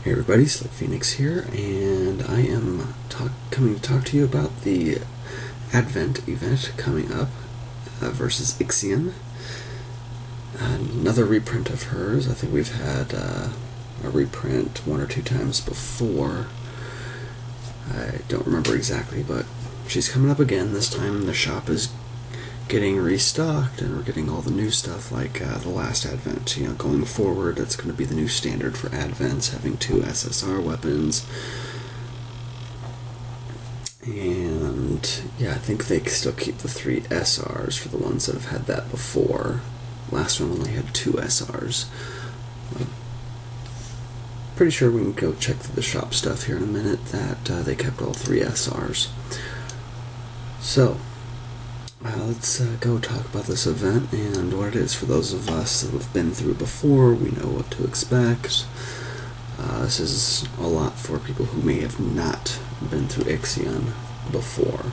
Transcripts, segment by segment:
Hey everybody, Slick Phoenix here, and I am coming to talk to you about the Advent event coming up versus Ixion. Another reprint of hers. I think we've had a reprint one or two times before. I don't remember exactly, but she's coming up again. This time the shop is getting restocked, and we're getting all the new stuff like the last Advent. You know, going forward, that's going to be the new standard for Advents, having 2 SSR weapons. And yeah, I think they still keep the 3 SRs for the ones that have had that before. Last one only had 2 SRs. Pretty sure we can go check through the shop stuff here in a minute that they kept all 3 SRs. So let's go talk about this event and what it is. For those of us that have been through it before, we know what to expect. This is a lot for people who may have not been through Ixion before.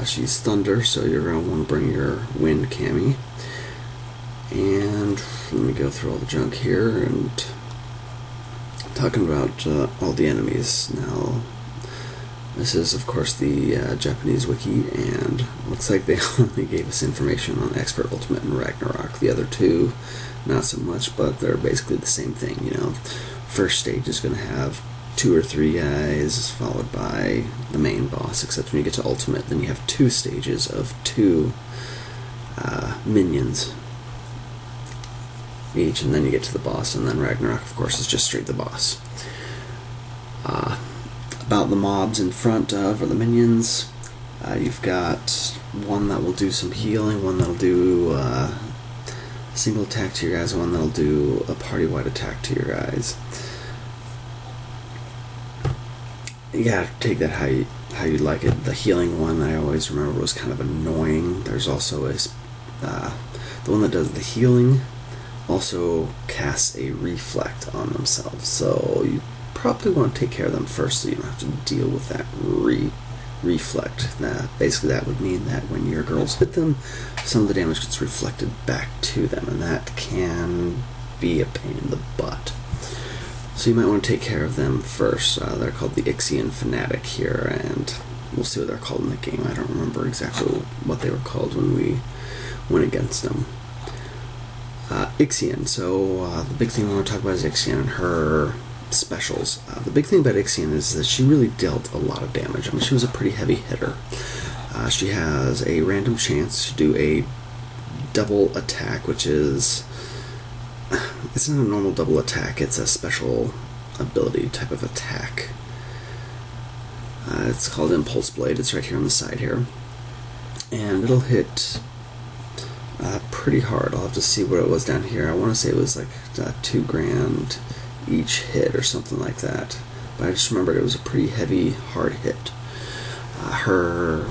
She's Thunder, so you're going to want to bring your Wind Cami. And let me go through all the junk here and talking about all the enemies. Now, this is, of course, the Japanese wiki, and looks like they only gave us information on Expert, Ultimate, and Ragnarok. The other two, not so much, but they're basically the same thing. You know, first stage is going to have 2 or 3 guys, followed by the main boss, except when you get to Ultimate, then you have 2 stages of 2 minions each, and then you get to the boss, and then Ragnarok, of course, is just straight the boss. About the mobs in front of, or the minions, you've got one that will do some healing, one that'll do a single attack to your guys, one that'll do a party-wide attack to your guys. You gotta take that how you like it. The healing one, I always remember, was kind of annoying. There's also the one that does the healing also casts a reflect on themselves, so you probably want to take care of them first so you don't have to deal with that reflect. Basically that would mean that when your girls hit them, some of the damage gets reflected back to them, and that can be a pain in the butt. So you might want to take care of them first. They're called the Ixion Fanatic here, and we'll see what they're called in the game. I don't remember exactly what they were called when we went against them. Ixion. So the big thing we want to talk about is Ixion and her specials. The big thing about Ixion is that she really dealt a lot of damage. I mean, she was a pretty heavy hitter. She has a random chance to do a double attack, which is, it's not a normal double attack, it's a special ability type of attack. It's called Impulse Blade. It's right here on the side here, and it'll hit pretty hard. I'll have to see what it was down here. I want to say it was like 2 grand each hit or something like that, but I just remembered it was a pretty heavy, hard hit. Her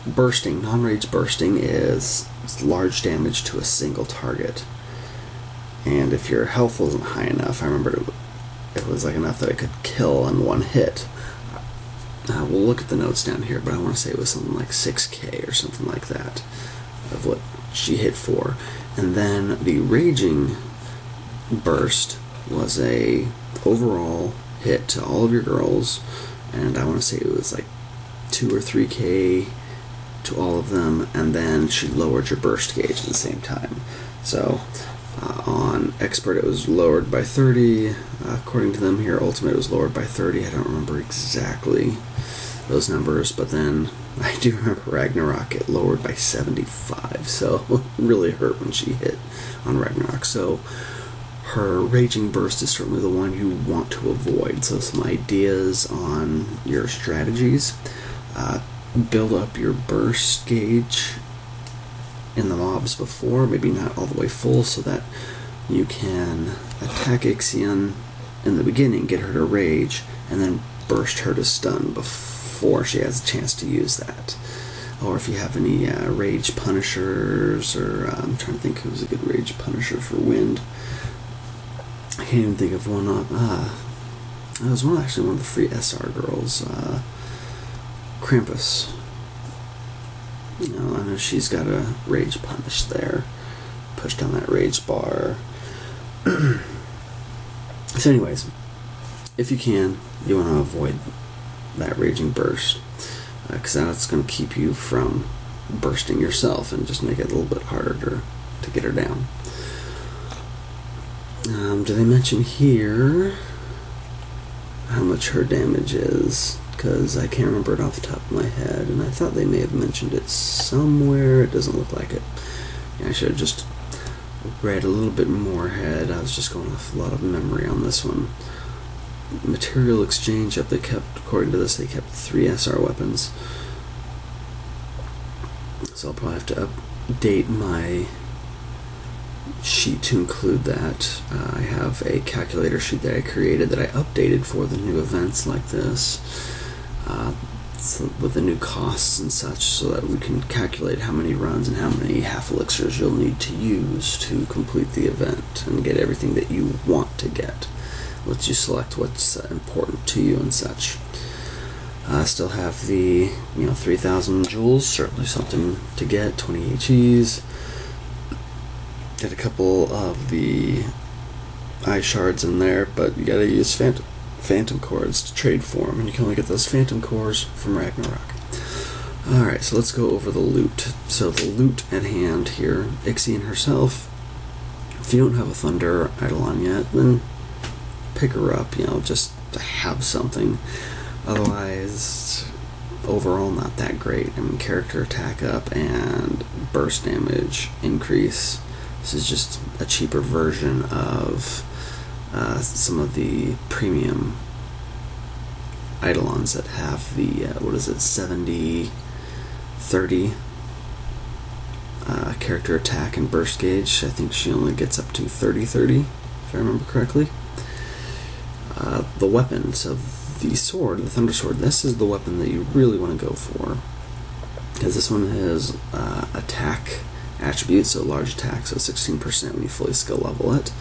bursting, non-rage bursting, is large damage to a single target, and if your health wasn't high enough, I remember it was like enough that it could kill in 1 hit. We'll look at the notes down here, but I want to say it was something like 6k or something like that of what she hit for. And then the raging burst was a overall hit to all of your girls, and I want to say it was like 2 or 3k to all of them, and then she lowered your burst gauge at the same time. So on Expert it was lowered by 30, according to them here. Ultimate it was lowered by 30. I don't remember exactly those numbers, but then I do remember Ragnarok it lowered by 75, so it really hurt when she hit on Ragnarok. So her Raging Burst is certainly the one you want to avoid. So some ideas on your strategies. Build up your burst gauge in the mobs before, maybe not all the way full, so that you can attack Ixion in the beginning, get her to rage, and then burst her to stun before she has a chance to use that. Or if you have any rage punishers, or I'm trying to think who's a good rage punisher for wind. I can't even think of one. That was actually one of the free SR girls, Krampus. You know, I know she's got a rage punish there. Push down that rage bar. So anyways, if you can, you want to avoid that Raging Burst, because that's going to keep you from bursting yourself and just make it a little bit harder to get her down. Do they mention here how much her damage is? Because I can't remember it off the top of my head, and I thought they may have mentioned it somewhere. It doesn't look like it. Yeah, I should have just read a little bit more ahead. I was just going off a lot of memory on this one. Material exchange up, they kept, according to this, they kept 3 SR weapons. So I'll probably have to update my sheet to include that. I have a calculator sheet that I created that I updated for the new events like this, so with the new costs and such, so that we can calculate how many runs and how many half elixirs you'll need to use to complete the event and get everything that you want to get. Lets you select what's important to you and such. I still have the 3,000 jewels, certainly something to get. 20 HEs. Get a couple of the eye shards in there, but you gotta use phantom cores to trade for them, and you can only get those phantom cores from Ragnarok. Alright, so let's go over the loot. So the loot at hand here, Ixion herself. If you don't have a Thunder Eidolon yet, then pick her up, just to have something. Otherwise, overall not that great. I mean, character attack up and burst damage increase. This is just a cheaper version of some of the premium Eidolons that have the, 70-30 character attack and burst gauge. I think she only gets up to 30-30, if I remember correctly. The weapons of the sword, the Thunder Sword, this is the weapon that you really want to go for, because this one has attack attributes, so large attack, so 16% when you fully skill level it.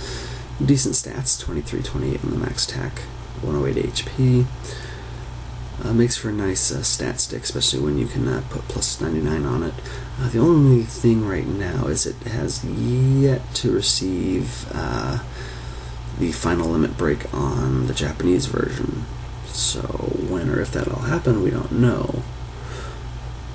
Decent stats, 23, 28 on the max attack, 108 HP. Makes for a nice stat stick, especially when you can put plus 99 on it. The only thing right now is it has yet to receive the final limit break on the Japanese version. So when or if that'll happen, we don't know.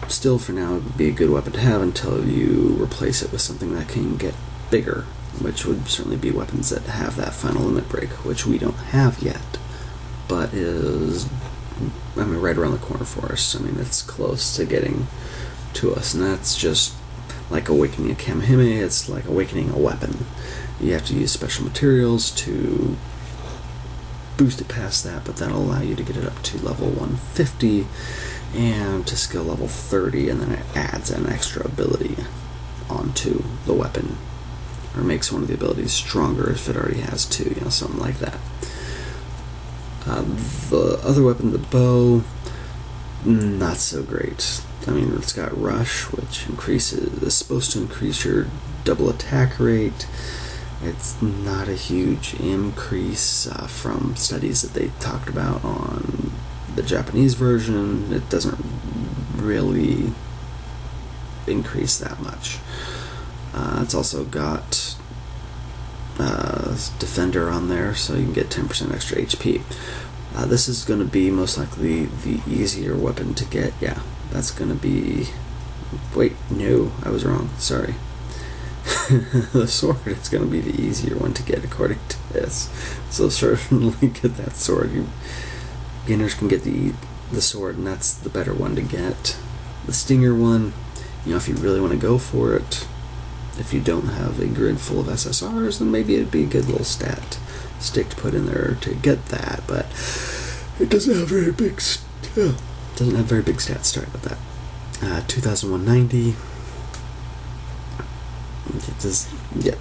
Still, for now, it would be a good weapon to have until you replace it with something that can get bigger, which would certainly be weapons that have that final limit break, which we don't have yet, but is, right around the corner for us. It's close to getting to us, and that's just like awakening a Kamehame. It's like awakening a weapon. You have to use special materials to boost it past that, but that'll allow you to get it up to level 150 and to skill level 30, and then it adds an extra ability onto the weapon, or makes one of the abilities stronger if it already has 2, something like that. The other weapon, the bow, not so great. It's got Rush, which is supposed to increase your double attack rate. It's not a huge increase from studies that they talked about on the Japanese version. It doesn't really increase that much. It's also got Defender on there, so you can get 10% extra HP. This is going to be most likely the easier weapon to get. Yeah, that's going to be... Wait, no, I was wrong. Sorry. The sword is going to be the easier one to get according to this. So certainly get that sword. Beginners can get the sword, and that's the better one to get. The Stinger one, if you really want to go for it, if you don't have a grid full of SSRs, then maybe it'd be a good little stat stick to put in there to get that, but it doesn't have very big stats. Sorry about that. 2190. It does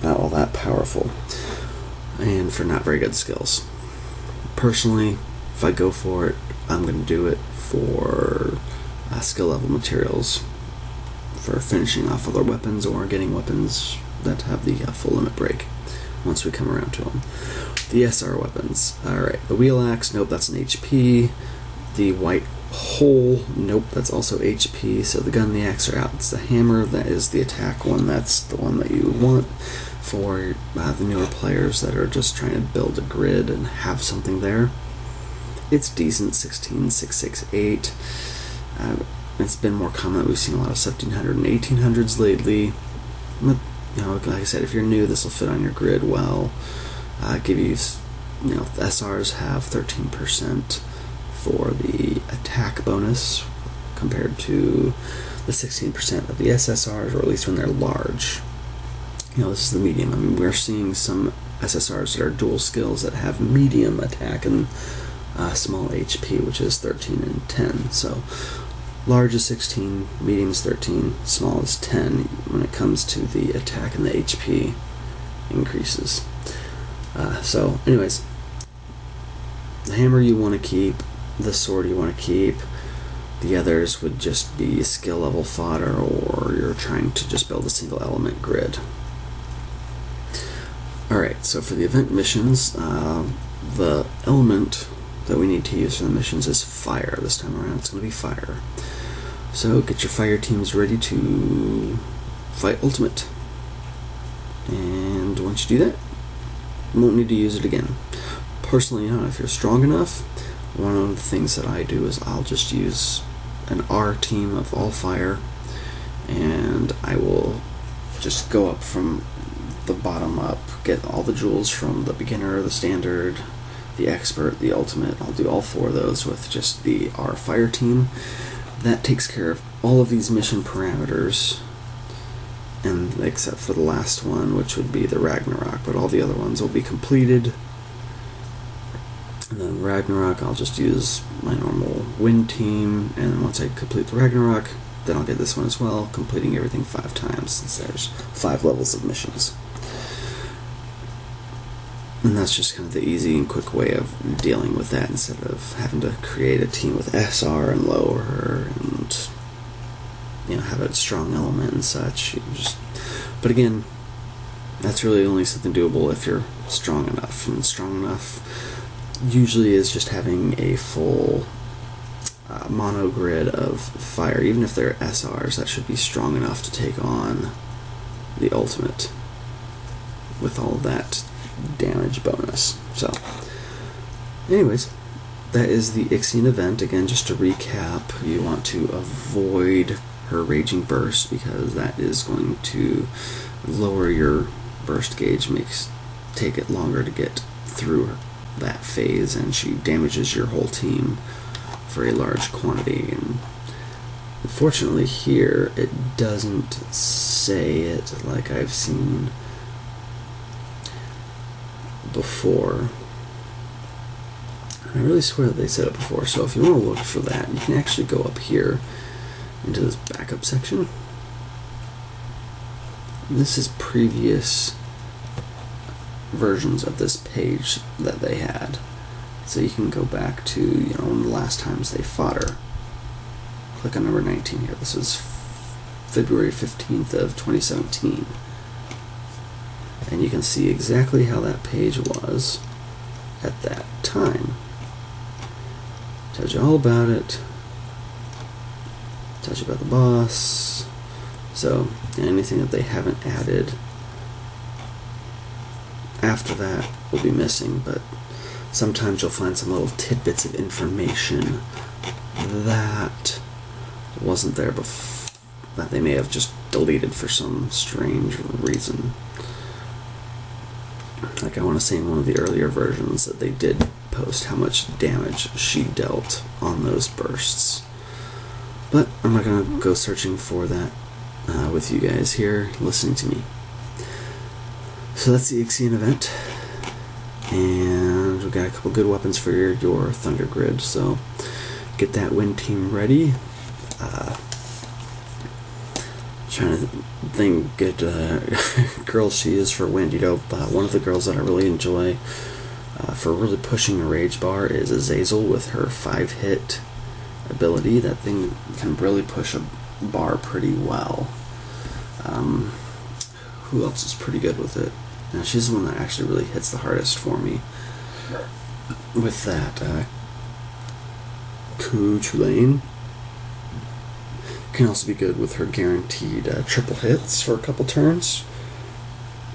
not all that powerful, and for not very good skills. Personally, if I go for it, I'm going to do it for skill level materials, for finishing off other weapons or getting weapons that have the full limit break once we come around to them. The SR weapons. Alright, the wheel axe, nope, that's an HP. The white hole, nope, that's also HP. So the gun and the axe are out. It's the hammer that is the attack one. That's the one that you want for the newer players that are just trying to build a grid and have something there. it's decent, 16,668. It's been more common that we've seen a lot of 1700 and 1800s lately. But, like I said, if you're new, this will fit on your grid well. Give you, the SRs have 13% for the attack bonus compared to the 16% of the SSRs, or at least when they're large. This is the medium. I mean, we're seeing some SSRs that are dual skills that have medium attack and small HP, which is 13 and 10. So large is 16, medium is 13, small is 10 when it comes to the attack and the HP increases. So anyways, the hammer you want to keep, the sword you want to keep. The others would just be skill level fodder, or you're trying to just build a single element grid. Alright, so for the event missions, the element that we need to use for the missions is fire. This time around it's going to be fire. So get your fire teams ready to fight ultimate. And once you do that, you won't need to use it again. Personally, if you're strong enough, one of the things that I do is I'll just use an R team of all fire, and I will just go up from the bottom up, get all the jewels from the beginner, the standard, the expert, the ultimate. I'll do all 4 of those with just the R fire team. That takes care of all of these mission parameters, and except for the last one, which would be the Ragnarok, but all the other ones will be completed. And then Ragnarok, I'll just use my normal wind team, and then once I complete the Ragnarok, then I'll get this one as well, completing everything 5 times, since there's 5 levels of missions. And that's just kind of the easy and quick way of dealing with that, instead of having to create a team with SR and lower, and have a strong element and such. But again, that's really only something doable if you're strong enough, and strong enough usually is just having a full mono grid of fire. Even if they're SRs, that should be strong enough to take on the ultimate with all of that damage bonus. So anyways, that is the Ixion event. Again, just to recap, you want to avoid her Raging Burst, because that is going to lower your burst gauge, take it longer to get through that phase, and she damages your whole team for a large quantity. And unfortunately here it doesn't say it like I've seen before. I really swear that they said it before, so if you want to look for that, you can actually go up here into this backup section. This is previous versions of this page that they had, so you can go back to one of the last times they fought her. Click on number 19 here. This is February 15th of 2017, and you can see exactly how that page was at that time. Tells you all about it, tells you about the boss. So anything that they haven't added after that will be missing, but sometimes you'll find some little tidbits of information that wasn't there before, that they may have just deleted for some strange reason. Like I want to say in one of the earlier versions that they did post how much damage she dealt on those bursts. But I'm not going to go searching for that with you guys here listening to me. So that's the Ixion event, and we've got a couple good weapons for your Thunder Grid, so get that wind team ready. Trying to think good girl she is for wind. One of the girls that I really enjoy for really pushing a rage bar is Azazel with her 5-hit ability. That thing can really push a bar pretty well. Who else is pretty good with it? Now, she's the one that actually really hits the hardest for me with that. Kuchulain can also be good with her guaranteed triple hits for a couple turns,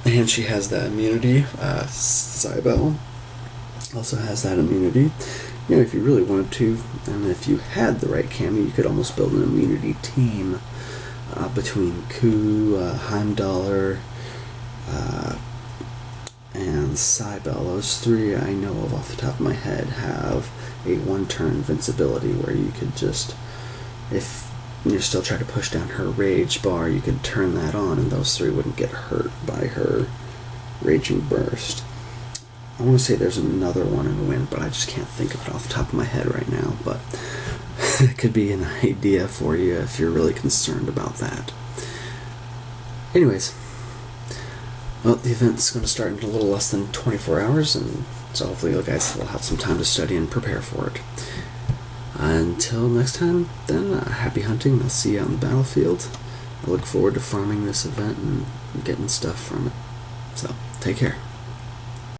and she has that immunity, Cybele. Also has that immunity. You know, if you really wanted to, and if you had the right cami, you could almost build an immunity team between Ku, Heimdallr, and Cybele. Those three I know of off the top of my head have a one-turn invincibility where you could just, if you're still trying to push down her rage bar, you could turn that on and those three wouldn't get hurt by her raging burst. I want to say there's another one in Wind, but I just can't think of it off the top of my head right now, but it could be an idea for you if you're really concerned about that. Anyways, well, the event's going to start in a little less than 24 hours, and so hopefully you guys will have some time to study and prepare for it. Until next time, then, happy hunting, and I'll see you out on the battlefield. I look forward to farming this event and getting stuff from it. So, take care.